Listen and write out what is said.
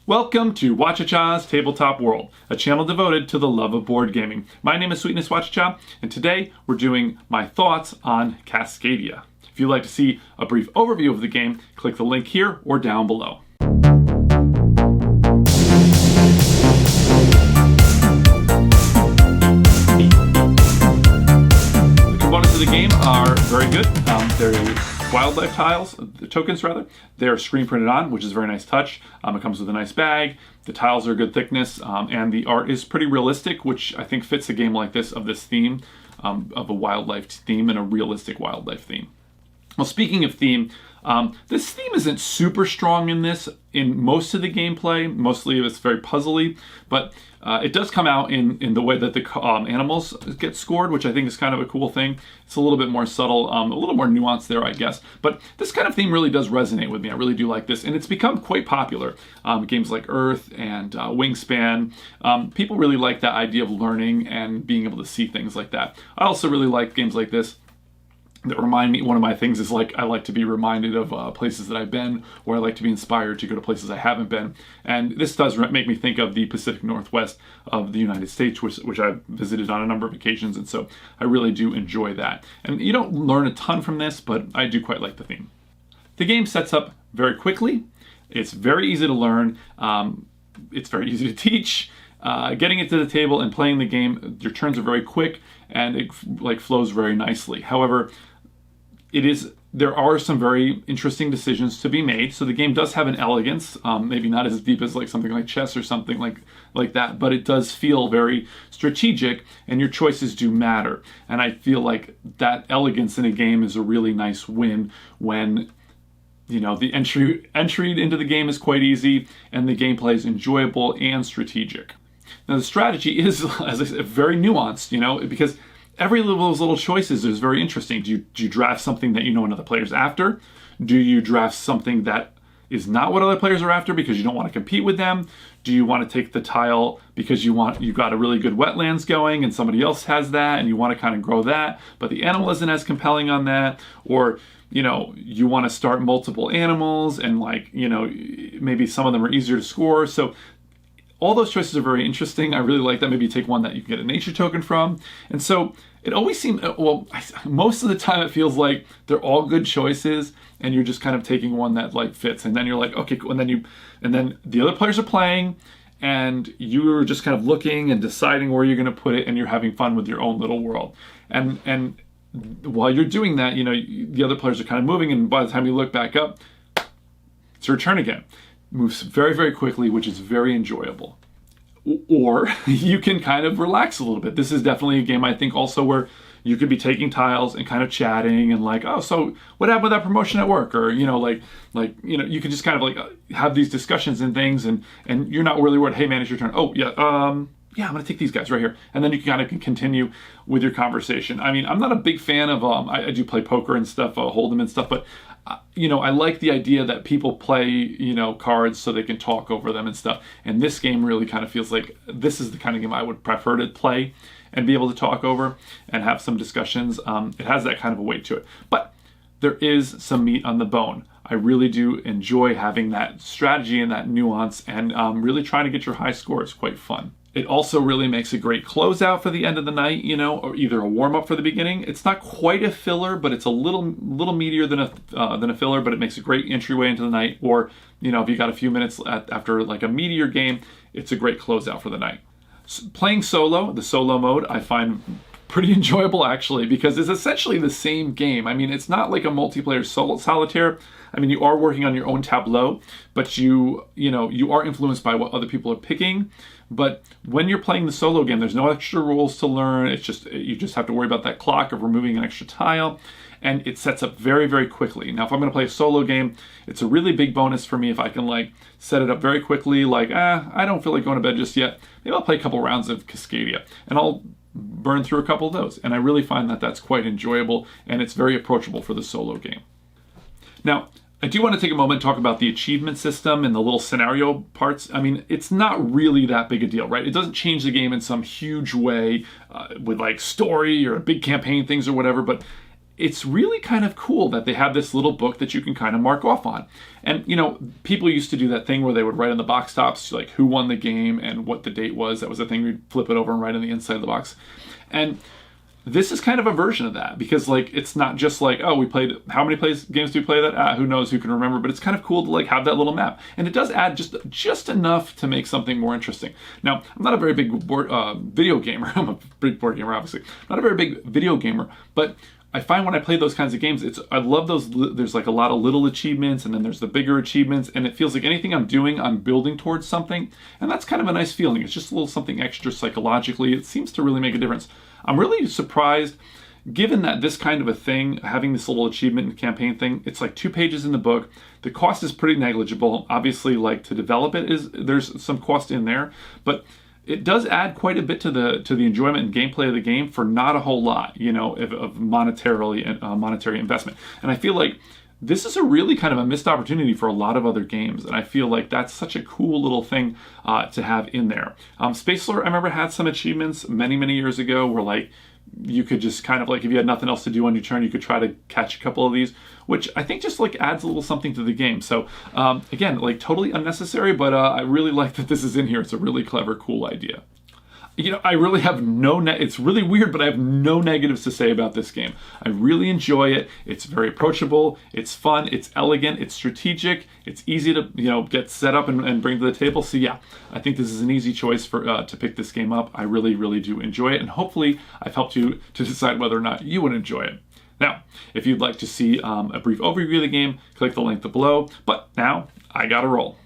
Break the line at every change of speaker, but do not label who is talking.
Welcome to Whachacha's Tabletop World, a channel devoted to the love of board gaming. My name is Sweetness Whachacha, and today we're doing my thoughts on CASCADIA. If you'd like to see a brief overview of the game, click the link here or down below. The components of the game are very good. They're wildlife tiles, tokens rather. They're screen printed on, which is a very nice touch. It comes with a nice bag. The tiles are good thickness, and the art is pretty realistic, which I think fits a game like this of this theme, of a wildlife theme and a realistic wildlife theme. Well, speaking of theme, this theme isn't super strong in most of the gameplay. Mostly it's very puzzly, but it does come out in the way that the animals get scored, which I think is kind of a cool thing. It's a little bit more subtle, a little more nuanced there, I guess. But this kind of theme really does resonate with me. I really do like this, and it's become quite popular. Games like Earth and Wingspan, people really like that idea of learning and being able to see things like that. I also really like games like this that remind me. One of my things is I like to be reminded of places that I've been, or I like to be inspired to go to places I haven't been. And this does make me think of the Pacific Northwest of the United States, which I've visited on a number of occasions, and so I really do enjoy that. And you don't learn a ton from this, but I do quite like the theme. The game sets up very quickly. It's very easy to learn. It's very easy to teach. Getting it to the table and playing the game, your turns are very quick, and it flows very nicely. However, there are some very interesting decisions to be made. So the game does have an elegance, maybe not as deep as something like chess or something like that, but it does feel very strategic, and your choices do matter. And I feel like that elegance in a game is a really nice win when the entry into the game is quite easy and the gameplay is enjoyable and strategic. Now the strategy is, as I said, very nuanced, because every of those little choices is very interesting. Do you draft something that another player's after? Do you draft something that is not what other players are after because you don't want to compete with them? Do you want to take the tile because you've got a really good wetlands going and somebody else has that and you want to kind of grow that, but the animal isn't as compelling on that? Or you want to start multiple animals and maybe some of them are easier to score. So all those choices are very interesting. I really like that. Maybe you take one that you can get a nature token from. And so it always seems, most of the time it feels like they're all good choices and you're just kind of taking one that fits. And then you're like, okay, cool. And then the other players are playing and you're just kind of looking and deciding where you're going to put it, and you're having fun with your own little world. And while you're doing that, the other players are kind of moving, and by the time you look back up, it's your turn again. Moves very, very quickly, which is very enjoyable. Or you can kind of relax a little bit. This is definitely a game, I think, also where you could be taking tiles and kind of chatting and oh, so what happened with that promotion at work? Or, you could just kind of have these discussions and things, and you're not really worried, hey man, it's your turn. Oh, yeah, I'm going to take these guys right here. And then you kind of can continue with your conversation. I mean, I'm not a big fan of, I do play poker and stuff, Hold'em and stuff, but I like the idea that people play, cards so they can talk over them and stuff. And this game really kind of feels like this is the kind of game I would prefer to play and be able to talk over and have some discussions. It has that kind of a weight to it. But there is some meat on the bone. I really do enjoy having that strategy and that nuance, and really trying to get your high score is quite fun. It also really makes a great closeout for the end of the night, or either a warm-up for the beginning. It's not quite a filler, but it's a little meatier than a filler, but it makes a great entryway into the night. Or, if you got a few minutes after a meatier game, it's a great closeout for the night. Playing solo, the solo mode, I find pretty enjoyable actually, because it's essentially the same game. I mean, it's not like a multiplayer solitaire. I mean, you are working on your own tableau, but you are influenced by what other people are picking. But when you're playing the solo game, there's no extra rules to learn. It's just, you just have to worry about that clock of removing an extra tile, and it sets up very, very quickly. Now, if I'm going to play a solo game, it's a really big bonus for me if I can set it up very quickly. I don't feel like going to bed just yet. Maybe I'll play a couple rounds of Cascadia, and I'll burn through a couple of those. And I really find that that's quite enjoyable, and it's very approachable for the solo game. Now, I do want to take a moment and talk about the achievement system and the little scenario parts. I mean, it's not really that big a deal, right? It doesn't change the game in some huge way with story or big campaign things or whatever, but it's really kind of cool that they have this little book that you can kind of mark off on. And, you know, people used to do that thing where they would write on the box tops, like who won the game and what the date was. That was a thing we'd flip it over and write on the inside of the box. And this is kind of a version of that, because like it's not just like, oh, we played, how many games do we play that? Who knows, who can remember? But it's kind of cool to like have that little map, and it does add just enough to make something more interesting. Now, I'm not a very big video gamer. I'm a big board gamer, obviously. Not a very big video gamer, but I find when I play those kinds of games, I love those. There's like a lot of little achievements, and then there's the bigger achievements, and it feels like anything I'm doing, I'm building towards something, and that's kind of a nice feeling. It's just a little something extra psychologically. It seems to really make a difference. I'm really surprised, given that this kind of a thing, having this little achievement and campaign thing, it's like 2 pages in the book. The cost is pretty negligible. Obviously, like to develop it, there's some cost in there, but it does add quite a bit to the enjoyment and gameplay of the game for not a whole lot, you know, of monetary investment. And I feel like this is a really kind of a missed opportunity for a lot of other games, and I feel like that's such a cool little thing to have in there. Space Lore, I remember, had some achievements many years ago where like you could just kind of like, if you had nothing else to do on your turn, you could try to catch a couple of these, which I think just like adds a little something to the game. So again, like totally unnecessary, but I really like that this is in here. It's a really clever, cool idea. You know, I really have it's really weird, but I have no negatives to say about this game. I really enjoy it. It's very approachable. It's fun. It's elegant. It's strategic. It's easy to, you know, get set up and bring to the table. So yeah, I think this is an easy choice for to pick this game up. I really do enjoy it, and hopefully I've helped you to decide whether or not you would enjoy it. Now, if you'd like to see a brief overview of the game, click the link below. But now, I gotta roll.